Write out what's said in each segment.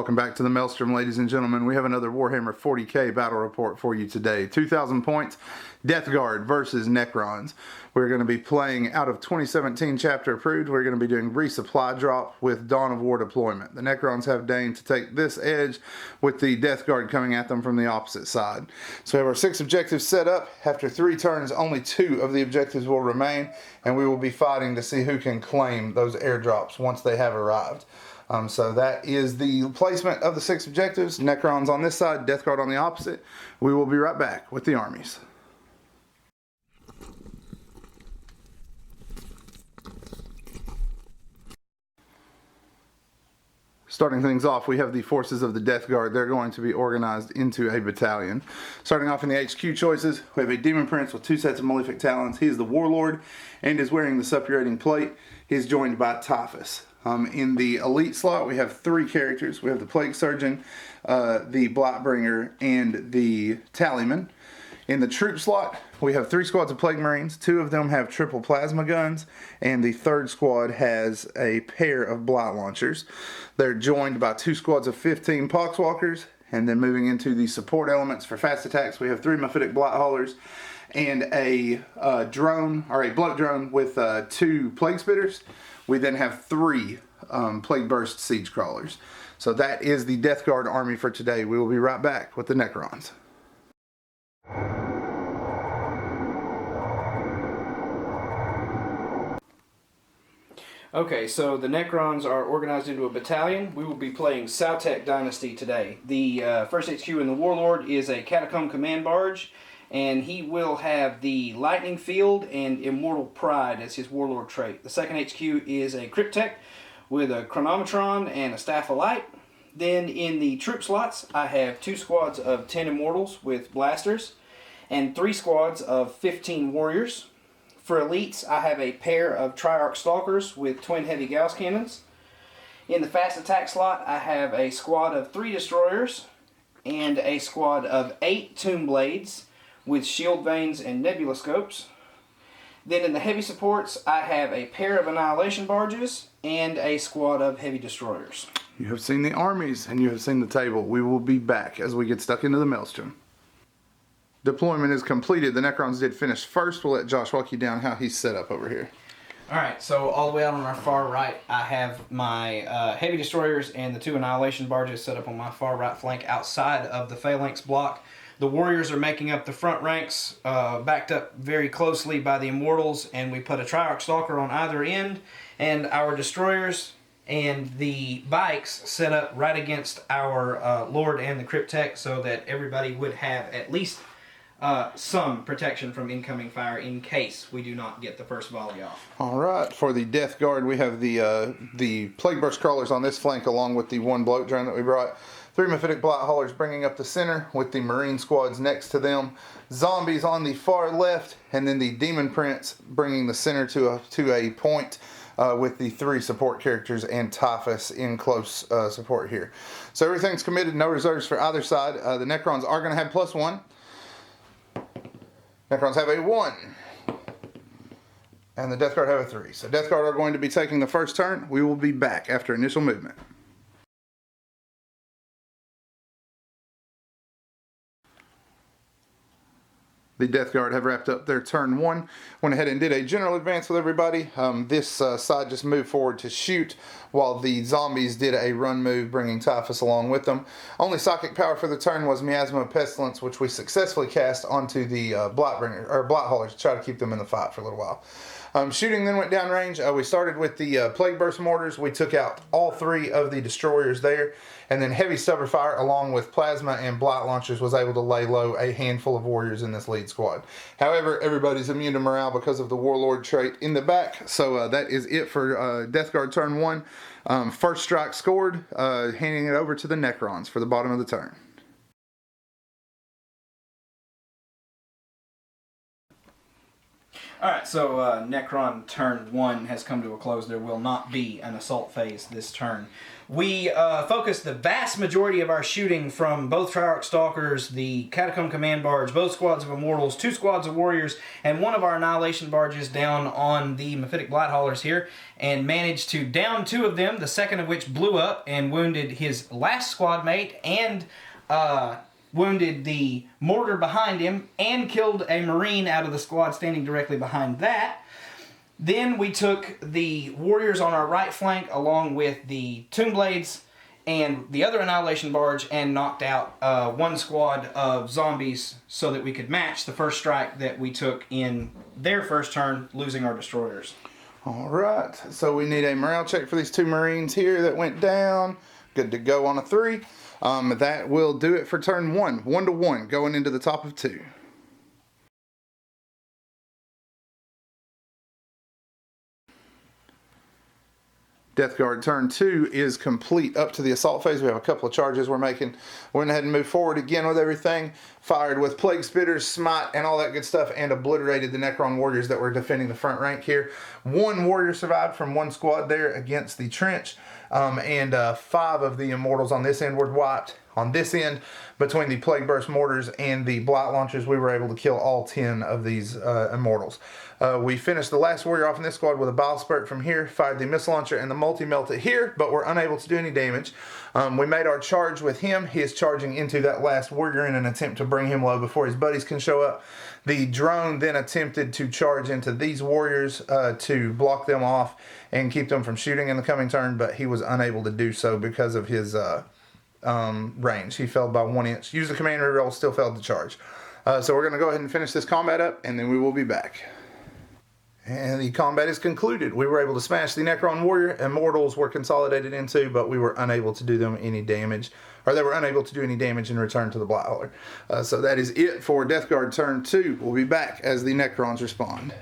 Welcome back to the Maelstrom, ladies and gentlemen. We have another Warhammer 40k battle report for you today. 2,000 points, Death Guard versus Necrons. We're going to be playing out of 2017 chapter approved. We're going to be doing resupply drop with Dawn of War deployment. The Necrons have deigned to take this edge with the Death Guard coming at them from the opposite side. So we have our 6 objectives set up. After 3 turns, only 2 of the objectives will remain, and we will be fighting to see who can claim those airdrops once they have arrived. So that is the placement of the 6 objectives. Necrons on this side, Death Guard on the opposite. We will be right back with the armies. Starting things off, we have the forces of the Death Guard. They're going to be organized into a battalion. Starting off in the HQ choices, we have a Demon Prince with 2 sets of Malefic Talons. He is the Warlord and is wearing the suppurating plate. He's joined by Typhus. In the elite slot, we have 3 characters. We have the Plague Surgeon, the Blightbringer, and the Tallyman. In the troop slot, we have 3 squads of Plague Marines. 2 of them have triple plasma guns, and the 3rd squad has a pair of Blight Launchers. They're joined by 2 squads of 15 Poxwalkers, and then moving into the support elements for fast attacks, we have 3 Mephitic Blight Haulers and a drone, or a bloat drone with 2 Plague Spitters. We then have 3 Plague Burst Siege Crawlers. So that is the Death Guard army for today. We will be right back with the Necrons. Okay, so the Necrons are organized into a battalion. We will be playing Dagon Dynasty today. The first HQ in the Warlord is a Catacomb Command Barge, and he will have the Lightning Field and Immortal Pride as his Warlord trait. The second HQ is a Cryptek with a Chronometron and a Staff of Light. Then in the troop slots, I have 2 squads of 10 Immortals with blasters and 3 squads of 15 Warriors. For elites, I have a pair of Triarch Stalkers with twin heavy Gauss cannons. In the fast attack slot, I have a squad of 3 Destroyers and a squad of 8 Tomb Blades with shield vanes and nebula scopes. Then in the heavy supports, I have a pair of Annihilation Barges and a squad of heavy Destroyers. You have seen the armies and you have seen the table. We will be back as we get stuck into the Maelstrom. Deployment is completed. The Necrons did finish first. We'll let Josh walk you down how he's set up over here. Alright, so all the way out on our far right, I have my heavy destroyers and the 2 Annihilation Barges set up on my far right flank outside of the phalanx block. The Warriors are making up the front ranks, backed up very closely by the Immortals, and we put a Triarch Stalker on either end, and our Destroyers and the bikes set up right against our Lord and the Cryptek so that everybody would have at least some protection from incoming fire in case we do not get the first volley off. Alright, for the Death Guard, we have the Plague Burst Crawlers on this flank along with the 1 bloat drone that we brought. 3 Mephitic Blight Haulers bringing up the center with the Marine squads next to them. Zombies on the far left, and then the Demon Prince bringing the center to a point with the 3 support characters and Typhus in close support here. So everything's committed, no reserves for either side. The Necrons are going to have +1. Necrons have a 1. And the Death Guard have a 3. So Death Guard are going to be taking the first turn. We will be back after initial movement. The Death Guard have wrapped up their turn 1. Went ahead and did a general advance with everybody. This side just moved forward to shoot, while the zombies did a run move, bringing Typhus along with them. Only psychic power for the turn was Miasma of Pestilence, which we successfully cast onto the Blight Haulers to try to keep them in the fight for a little while. Shooting then went downrange. We started with the Plague Burst Mortars. We took out all 3 of the Destroyers there. And then Heavy Stubber Fire, along with Plasma and Blight Launchers, was able to lay low a handful of Warriors in this lead squad. However, everybody's immune to morale because of the Warlord trait in the back. So that is it for Death Guard turn 1. First strike scored, handing it over to the Necrons for the bottom of the turn. Alright, so Necron turn 1 has come to a close. There will not be an assault phase this turn. We focused the vast majority of our shooting from both Triarch Stalkers, the Catacomb Command Barge, both squads of Immortals, 2 squads of Warriors, and one of our Annihilation Barges down on the Mephitic Blighthaulers here, and managed to down 2 of them, the second of which blew up and wounded his last squad mate, and wounded the mortar behind him, and killed a Marine out of the squad standing directly behind that. Then we took the Warriors on our right flank along with the Tomb Blades and the other Annihilation Barge and knocked out 1 squad of zombies so that we could match the first strike that we took in their first turn, losing our destroyers. Alright, so we need a morale check for these 2 Marines here that went down. Good to go on a 3. That will do it for turn 1. 1-1 going into the top of 2. Death Guard turn 2 is complete up to the assault phase. We have a couple of charges we're making. Went ahead and moved forward again with everything. Fired with Plague Spitters, Smite, and all that good stuff, and obliterated the Necron warriors that were defending the front rank here. 1 warrior survived from 1 squad there against the trench, and 5 of the Immortals on this end were wiped. On this end, between the Plague Burst mortars and the Blight launchers, we were able to kill all 10 of these Immortals. We finished the last warrior off in this squad with a Bile Spurt from here, fired the Missile Launcher and the Multi-Melt at here, but were unable to do any damage. We made our charge with him. He is charging into that last warrior in an attempt to bring him low before his buddies can show up. The drone then attempted to charge into these warriors to block them off and keep them from shooting in the coming turn, but he was unable to do so because of his range. He failed by 1 inch. Used the command reroll, still failed to charge. So we're going to go ahead and finish this combat up, and then we will be back. And the combat is concluded. We were able to smash the Necron warrior. Immortals were consolidated into, but we were unable to do them any damage. Or they were unable to do any damage in return to the Blightholder. So that is it for Death Guard turn 2. We'll be back as the Necrons respond.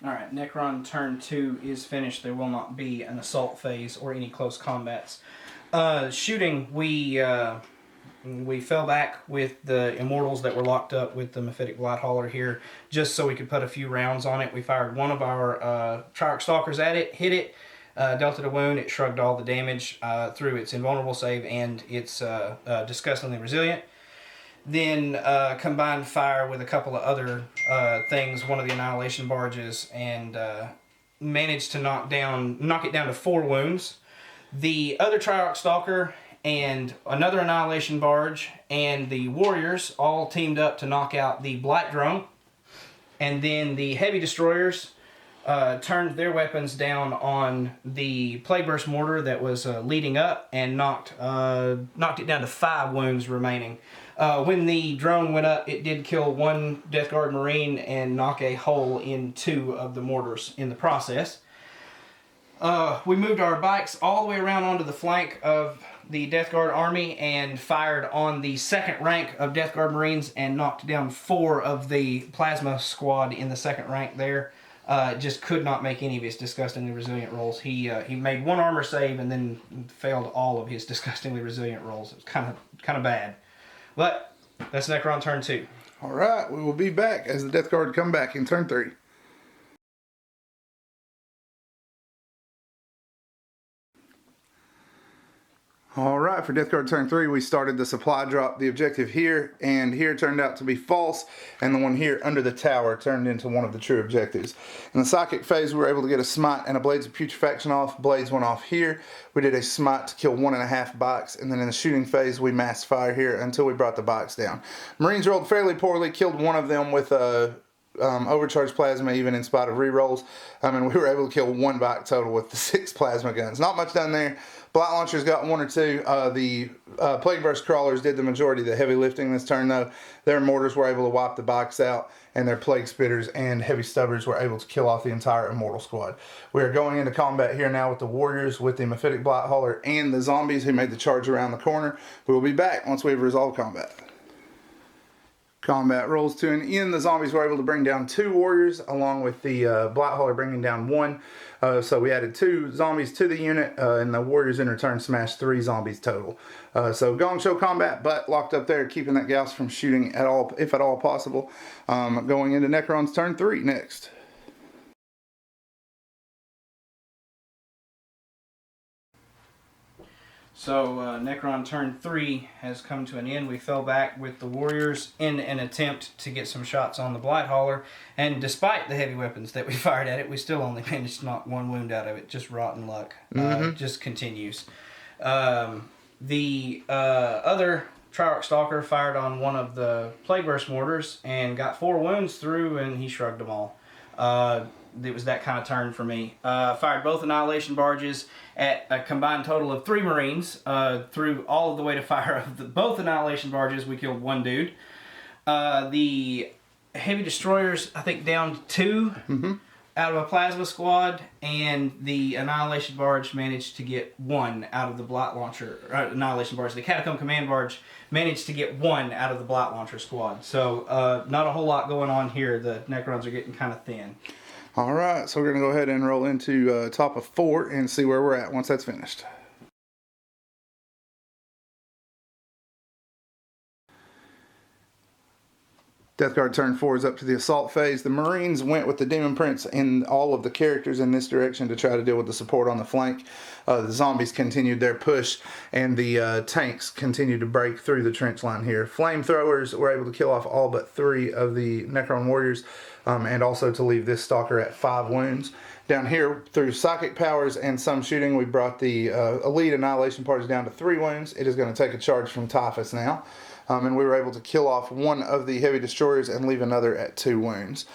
Alright, Necron turn 2 is finished. There will not be an assault phase or any close combats. Shooting, we fell back with the Immortals that were locked up with the Mephitic Blightholder here, just so we could put a few rounds on it. We fired 1 of our Triarch Stalkers at it, hit it, dealt it a wound. It shrugged all the damage through its invulnerable save and its disgustingly resilient. Then combined fire with a couple of other things, one of the Annihilation Barges, and managed to knock it down to 4 wounds. The other Triarch Stalker and another Annihilation Barge and the Warriors all teamed up to knock out the Blight Drone. And then the Heavy Destroyers turned their weapons down on the Plague Burst mortar that was leading up and knocked it down to 5 wounds remaining. When the drone went up, it did kill 1 Death Guard Marine and knock a hole in 2 of the mortars in the process. We moved our bikes all the way around onto the flank of the Death Guard army and fired on the second rank of Death Guard Marines and knocked down 4 of the Plasma squad in the second rank there. Just could not make any of his disgustingly resilient rolls. He made 1 armor save and then failed all of his disgustingly resilient rolls. It was kind of bad. But that's Necron turn 2. Alright, we will be back as the Death Guard come back in turn 3. Alright, for Death Guard turn 3, we started the supply drop. The objective here and here turned out to be false, and the one here under the tower turned into one of the true objectives. In the Psychic phase, we were able to get a Smite and a Blades of Putrefaction off. Blades went off here. We did a Smite to kill 1.5 bikes, and then in the shooting phase, we massed fire here until we brought the bikes down. Marines rolled fairly poorly, killed 1 of them with a overcharged plasma even in spite of rerolls. And we were able to kill 1 bike total with the 6 plasma guns. Not much done there. Blight launchers got 1 or 2. The Plague Burst crawlers did the majority of the heavy lifting this turn though. Their mortars were able to wipe the bikes out, and their Plague Spitters and Heavy Stubbers were able to kill off the entire Immortal squad. We are going into combat here now with the Warriors, with the Mephitic Blightholder and the zombies who made the charge around the corner. We will be back once we have resolved combat. Combat rolls to an end. The zombies were able to bring down 2 warriors, along with the Blight Hauler bringing down 1. So we added 2 zombies to the unit, and the warriors in return smashed 3 zombies total. So Gong Show combat, but locked up there, keeping that Gauss from shooting at all, if at all possible. Going into Necrons turn 3 next. So Necron turn 3 has come to an end. We fell back with the warriors in an attempt to get some shots on the Blight Hauler, and despite the heavy weapons that we fired at it, we still only managed to knock 1 wound out of it. Just rotten luck. Just continues. The other Triarch Stalker fired on one of the Plague Burst mortars and got 4 wounds through, and he shrugged them all. It was that kind of turn for me. Fired both Annihilation Barges at a combined total of 3 Marines. Through all of the way to fire of both Annihilation Barges, we killed 1 dude. The Heavy Destroyers, I think, down 2 out of a Plasma Squad, and the Annihilation Barge managed to get 1 out of the Blight Launcher. Annihilation Barge. The Catacomb Command Barge managed to get 1 out of the Blight Launcher squad. So not a whole lot going on here. The Necrons are getting kind of thin. Alright, so we're going to go ahead and roll into top of 4 and see where we're at once that's finished. Death Guard turn 4 is up to the assault phase. The Marines went with the Demon Prince and all of the characters in this direction to try to deal with the support on the flank. The zombies continued their push, and the tanks continued to break through the trench line here. Flamethrowers were able to kill off all but 3 of the Necron warriors, and also to leave this Stalker at 5 wounds. Down here, through psychic powers and some shooting, we brought the elite Annihilation parties down to 3 wounds. It is going to take a charge from Typhus now. And we were able to kill off 1 of the heavy destroyers and leave another at 2 wounds.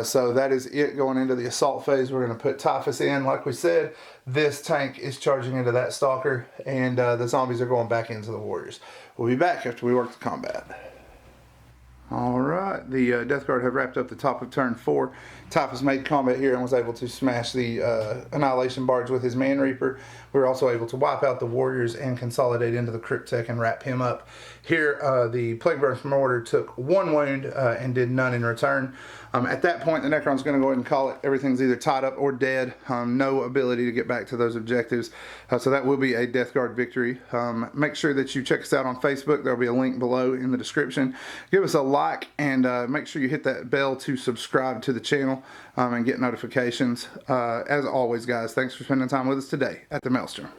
So that is it going into the assault phase. We're going to put Typhus in. Like we said, this tank is charging into that Stalker, and the zombies are going back into the warriors. We'll be back after we work the combat. Alright, the Death Guard have wrapped up the top of turn 4. Typhus made combat here and was able to smash the Annihilation Barge with his Man Reaper. We were also able to wipe out the warriors and consolidate into the Cryptek and wrap him up. Here, the Plague Burst Mortar took 1 wound and did none in return. At that point, the Necron's going to go ahead and call it. Everything's either tied up or dead. No ability to get back to those objectives. So that will be a Death Guard victory. Make sure that you check us out on Facebook. There will be a link below in the description. Give us a like, and make sure you hit that bell to subscribe to the channel and get notifications. As always, guys, thanks for spending time with us today at the Maelstrom.